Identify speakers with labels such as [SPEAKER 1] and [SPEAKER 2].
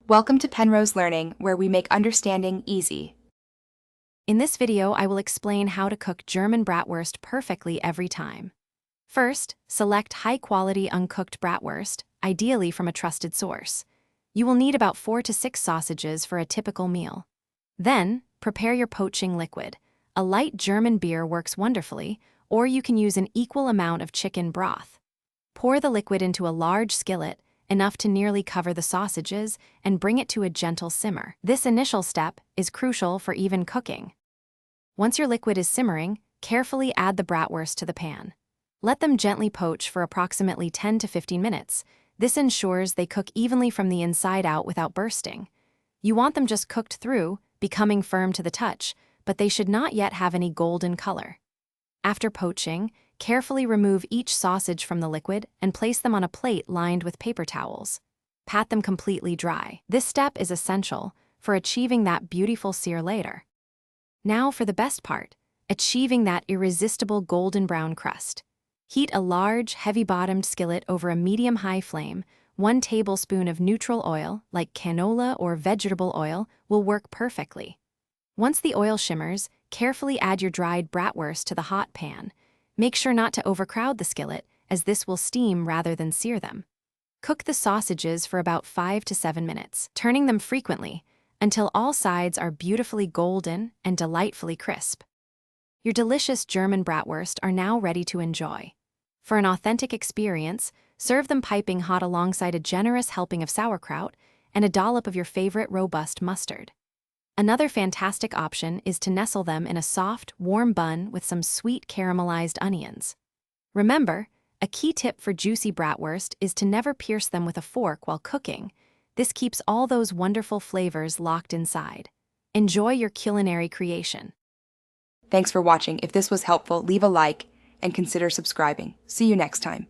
[SPEAKER 1] Welcome to Penrose Learning, where we make understanding easy.
[SPEAKER 2] In this video, I will explain how to cook German bratwurst perfectly every time. First, select high-quality uncooked bratwurst, ideally from a trusted source. You will need about 4 to 6 sausages for a typical meal. Then, prepare your poaching liquid. A light German beer works wonderfully, or you can use an equal amount of chicken broth. Pour the liquid into a large skillet, enough to nearly cover the sausages, and bring it to a gentle simmer. This initial step is crucial for even cooking. Once your liquid is simmering, carefully add the bratwurst to the pan. Let them gently poach for approximately 10 to 15 minutes. This ensures they cook evenly from the inside out without bursting. You want them just cooked through, becoming firm to the touch, but they should not yet have any golden color. After poaching, carefully remove each sausage from the liquid and place them on a plate lined with paper towels. Pat them completely dry. This step is essential for achieving that beautiful sear later. Now for the best part, achieving that irresistible golden brown crust. Heat a large, heavy-bottomed skillet over a medium-high flame. 1 tablespoon of neutral oil, like canola or vegetable oil, will work perfectly. Once the oil shimmers, carefully add your dried bratwurst to the hot pan. Make sure not to overcrowd the skillet, as this will steam rather than sear them. Cook the sausages for about 5 to 7 minutes, turning them frequently, until all sides are beautifully golden and delightfully crisp. Your delicious German bratwurst are now ready to enjoy. For an authentic experience, serve them piping hot alongside a generous helping of sauerkraut and a dollop of your favorite robust mustard. Another fantastic option is to nestle them in a soft, warm bun with some sweet caramelized onions. Remember, a key tip for juicy bratwurst is to never pierce them with a fork while cooking. This keeps all those wonderful flavors locked inside. Enjoy your culinary creation.
[SPEAKER 1] Thanks for watching. If this was helpful, leave a like and consider subscribing. See you next time.